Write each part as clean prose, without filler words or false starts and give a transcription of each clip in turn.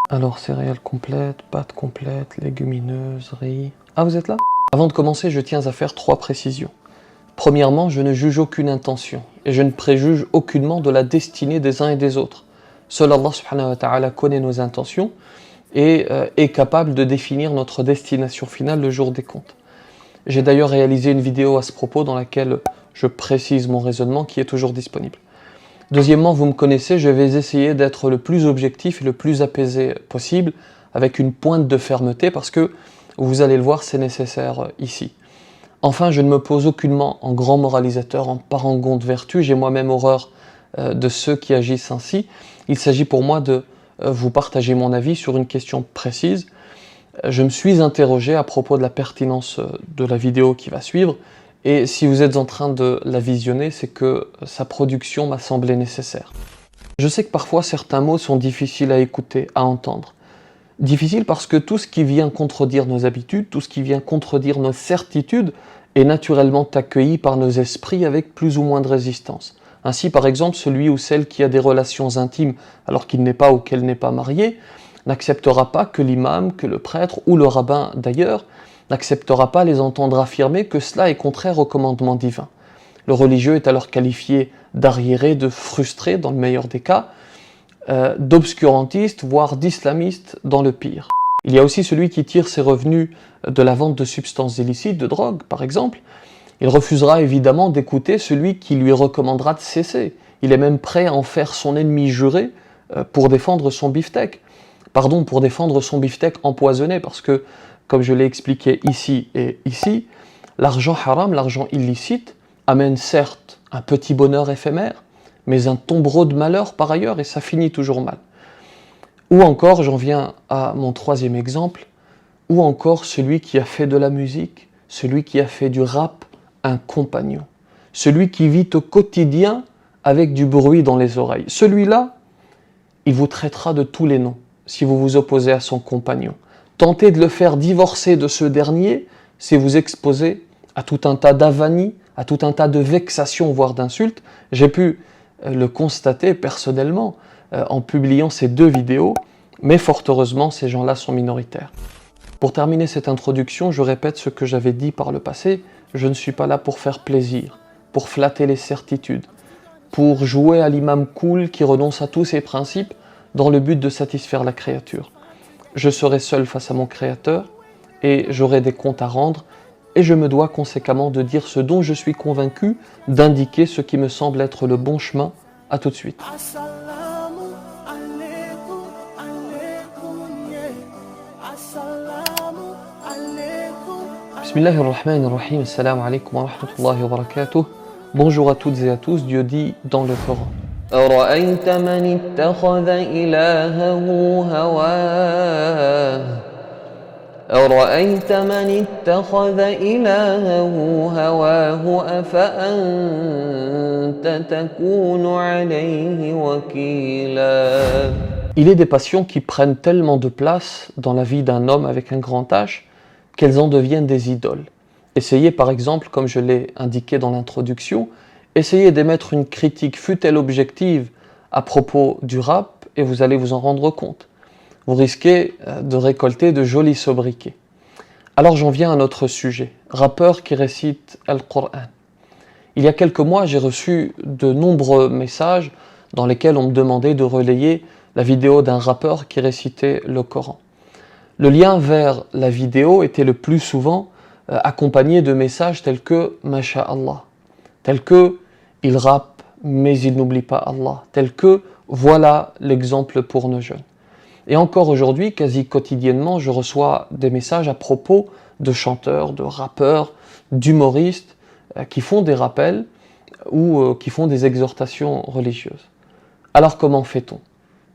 Alors, céréales complètes, pâtes complètes, légumineuses, riz... Ah, vous êtes là? Avant de commencer, je tiens à faire 3 précisions. Premièrement, je ne juge aucune intention, et je ne préjuge aucunement de la destinée des uns et des autres. Seul Allah subhanahu wa ta'ala connaît nos intentions, et est capable de définir notre destination finale le jour des comptes. J'ai d'ailleurs réalisé une vidéo à ce propos dans laquelle je précise mon raisonnement qui est toujours disponible. Deuxièmement, vous me connaissez, je vais essayer d'être le plus objectif et le plus apaisé possible, avec une pointe de fermeté, parce que, vous allez le voir, c'est nécessaire ici. Enfin, je ne me pose aucunement en grand moralisateur, en parangon de vertu, j'ai moi-même horreur de ceux qui agissent ainsi. Il s'agit pour moi de vous partager mon avis sur une question précise. Je me suis interrogé à propos de la pertinence de la vidéo qui va suivre, et si vous êtes en train de la visionner, c'est que sa production m'a semblé nécessaire. Je sais que parfois certains mots sont difficiles à écouter, à entendre. Difficile parce que tout ce qui vient contredire nos habitudes, tout ce qui vient contredire nos certitudes, est naturellement accueilli par nos esprits avec plus ou moins de résistance. Ainsi, par exemple, celui ou celle qui a des relations intimes alors qu'il n'est pas ou qu'elle n'est pas marié, n'acceptera pas que l'imam, que le prêtre ou le rabbin d'ailleurs, n'acceptera pas les entendre affirmer que cela est contraire au commandement divin. Le religieux est alors qualifié d'arriéré, de frustré dans le meilleur des cas, d'obscurantiste, voire d'islamiste dans le pire. Il y a aussi celui qui tire ses revenus de la vente de substances illicites, de drogue par exemple. Il refusera évidemment d'écouter celui qui lui recommandera de cesser. Il est même prêt à en faire son ennemi juré pour défendre son beefsteak. Pardon, pour défendre son beefsteak empoisonné, parce que, comme je l'ai expliqué ici et ici, l'argent haram, l'argent illicite, amène certes un petit bonheur éphémère, mais un tombereau de malheur par ailleurs, et ça finit toujours mal. Ou encore, j'en viens à mon 3e exemple, ou encore celui qui a fait de la musique, celui qui a fait du rap un compagnon, celui qui vit au quotidien avec du bruit dans les oreilles. Celui-là, il vous traitera de tous les noms si vous vous opposez à son compagnon. Tentez de le faire divorcer de ce dernier, c'est vous exposer à tout un tas d'avanies, à tout un tas de vexations, voire d'insultes. J'ai pu le constater personnellement en publiant ces 2 vidéos, mais fort heureusement, ces gens-là sont minoritaires. Pour terminer cette introduction, je répète ce que j'avais dit par le passé, je ne suis pas là pour faire plaisir, pour flatter les certitudes, pour jouer à l'imam cool qui renonce à tous ses principes dans le but de satisfaire la créature. Je serai seul face à mon Créateur et j'aurai des comptes à rendre et je me dois conséquemment de dire ce dont je suis convaincu, d'indiquer ce qui me semble être le bon chemin. À tout de suite. Bismillahirrahmanirrahim, assalamu alaikum wa rahmatullahi wa barakatuh. Bonjour à toutes et à tous, Dieu dit dans le Coran. أرأيت من اتخذ إلهه هواه أرأيت من اتخذ إلهه هواه أفأنت تكون عليه وكيلا. Il est des passions qui prennent tellement de place dans la vie d'un homme avec un grand H qu'elles en deviennent des idoles. Essayez par exemple, comme je l'ai indiqué dans l'introduction, essayez d'émettre une critique, fût-elle objective, à propos du rap, et vous allez vous en rendre compte. Vous risquez de récolter de jolis sobriquets. Alors j'en viens à notre sujet, rappeur qui récite Al-Qur'an. Il y a quelques mois, j'ai reçu de nombreux messages dans lesquels on me demandait de relayer la vidéo d'un rappeur qui récitait le Coran. Le lien vers la vidéo était le plus souvent accompagné de messages tels que « Masha'Allah », tels que « il rappe mais il n'oublie pas Allah », tels que « voilà l'exemple pour nos jeunes ». Et encore aujourd'hui, quasi quotidiennement, je reçois des messages à propos de chanteurs, de rappeurs, d'humoristes qui font des rappels ou qui font des exhortations religieuses. Alors comment fait-on ?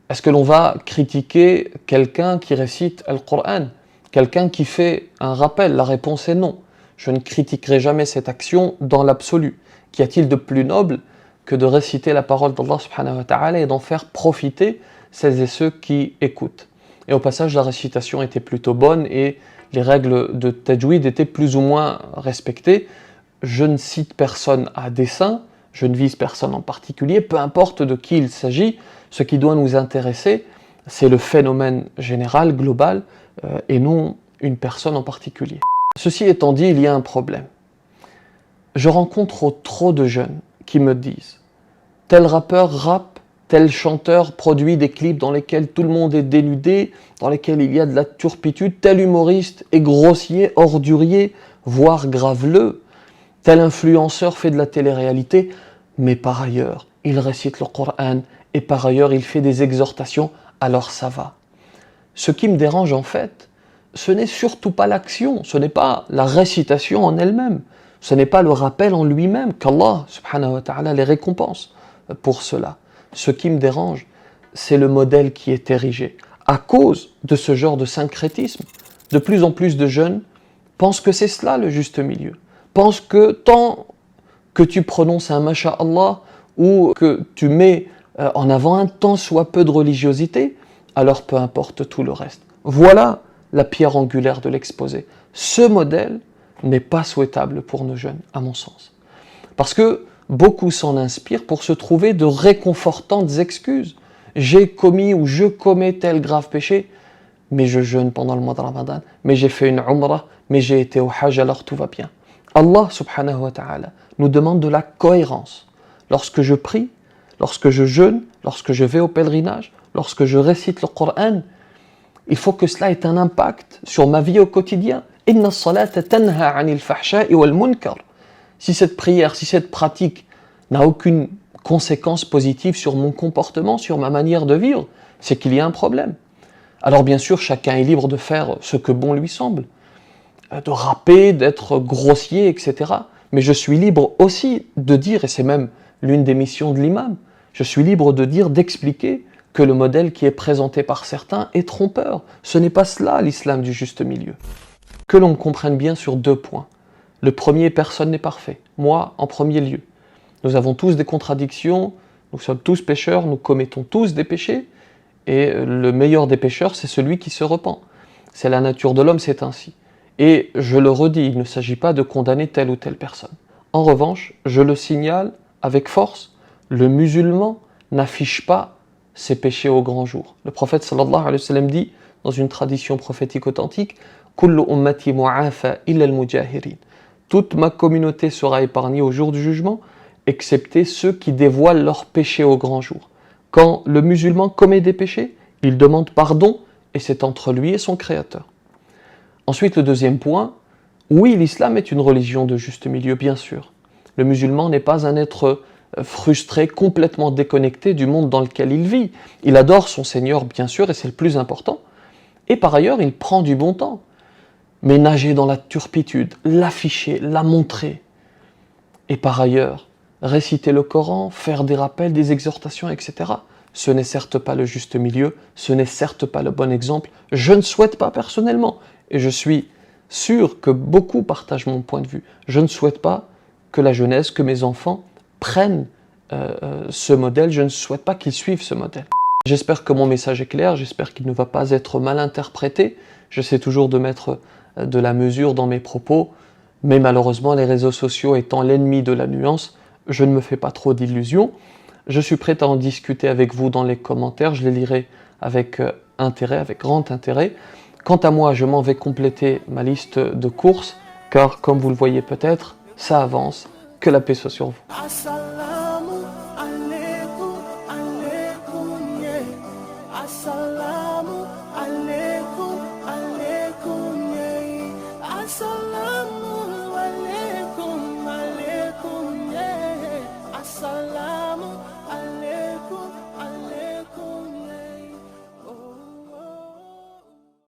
Est-ce que l'on va critiquer quelqu'un qui récite Al-Qur'an, quelqu'un qui fait un rappel? La réponse est non. Je ne critiquerai jamais cette action dans l'absolu. Qu'y a-t-il de plus noble que de réciter la parole d'Allah subhanahu wa ta'ala et d'en faire profiter celles et ceux qui écoutent? Et au passage, la récitation était plutôt bonne et les règles de tajwid étaient plus ou moins respectées. Je ne cite personne à dessein, je ne vise personne en particulier, peu importe de qui il s'agit. Ce qui doit nous intéresser, c'est le phénomène général, global, et non une personne en particulier. Ceci étant dit, il y a un problème. Je rencontre trop de jeunes qui me disent « tel rappeur rappe, tel chanteur produit des clips dans lesquels tout le monde est dénudé, dans lesquels il y a de la turpitude, tel humoriste est grossier, ordurier, voire graveleux, tel influenceur fait de la télé-réalité, mais par ailleurs, il récite le Coran et par ailleurs, il fait des exhortations, alors ça va. » Ce qui me dérange en fait, ce n'est surtout pas l'action, ce n'est pas la récitation en elle-même, ce n'est pas le rappel en lui-même qu'Allah subhanahu wa ta'ala les récompense pour cela. Ce qui me dérange, c'est le modèle qui est érigé. À cause de ce genre de syncrétisme, de plus en plus de jeunes pensent que c'est cela le juste milieu, pensent que tant que tu prononces un masha'Allah ou que tu mets en avant un tant soit peu de religiosité, alors peu importe tout le reste. Voilà la pierre angulaire de l'exposé. Ce modèle n'est pas souhaitable pour nos jeunes, à mon sens. Parce que beaucoup s'en inspirent pour se trouver de réconfortantes excuses. J'ai commis ou je commets tel grave péché, mais je jeûne pendant le mois de Ramadan, mais j'ai fait une umrah, mais j'ai été au hajj, alors tout va bien. Allah subhanahu wa ta'ala nous demande de la cohérence. Lorsque je prie, lorsque je jeûne, lorsque je vais au pèlerinage, lorsque je récite le Coran, il faut que cela ait un impact sur ma vie au quotidien. Inna as-salata tanha 'anil fahsha'i wal munkar. Si cette prière, si cette pratique n'a aucune conséquence positive sur mon comportement, sur ma manière de vivre, c'est qu'il y a un problème. Alors bien sûr, chacun est libre de faire ce que bon lui semble, de rapper, d'être grossier, etc. Mais je suis libre aussi de dire, et c'est même l'une des missions de l'imam, je suis libre de dire, d'expliquer que le modèle qui est présenté par certains est trompeur. Ce n'est pas cela l'islam du juste milieu. Que l'on me comprenne bien sur 2 points. Le premier, personne n'est parfait. Moi, en premier lieu. Nous avons tous des contradictions, nous sommes tous pécheurs, nous commettons tous des péchés, et le meilleur des pécheurs, c'est celui qui se repent. C'est la nature de l'homme, c'est ainsi. Et je le redis, il ne s'agit pas de condamner telle ou telle personne. En revanche, je le signale avec force, le musulman n'affiche pas ses péchés au grand jour. Le prophète sallallahu alayhi wa sallam dit, dans une tradition prophétique authentique, « Kullu ummati mu'afa illa al-mujahirin » Toute ma communauté sera épargnée au jour du jugement, excepté ceux qui dévoilent leurs péchés au grand jour. Quand le musulman commet des péchés, il demande pardon et c'est entre lui et son Créateur. Ensuite, le deuxième point, oui, l'islam est une religion de juste milieu, bien sûr. Le musulman n'est pas un être frustré, complètement déconnecté du monde dans lequel il vit. Il adore son Seigneur, bien sûr, et c'est le plus important. Et par ailleurs, il prend du bon temps. Mais nager dans la turpitude, l'afficher, la montrer. Et par ailleurs, réciter le Coran, faire des rappels, des exhortations, etc. Ce n'est certes pas le juste milieu, ce n'est certes pas le bon exemple. Je ne souhaite pas personnellement, et je suis sûr que beaucoup partagent mon point de vue, je ne souhaite pas que la jeunesse, que mes enfants prennent ce modèle, je ne souhaite pas qu'ils suivent ce modèle. J'espère que mon message est clair, j'espère qu'il ne va pas être mal interprété. J'essaie toujours de mettre de la mesure dans mes propos, mais malheureusement, les réseaux sociaux étant l'ennemi de la nuance, je ne me fais pas trop d'illusions. Je suis prêt à en discuter avec vous dans les commentaires, je les lirai avec intérêt, avec grand intérêt. Quant à moi, je m'en vais compléter ma liste de courses, car comme vous le voyez peut-être, ça avance, que la paix soit sur vous. Assalamu alaikum, alaikum, yeah. Assalamu alaikum, alaikum, yeah. Assalamu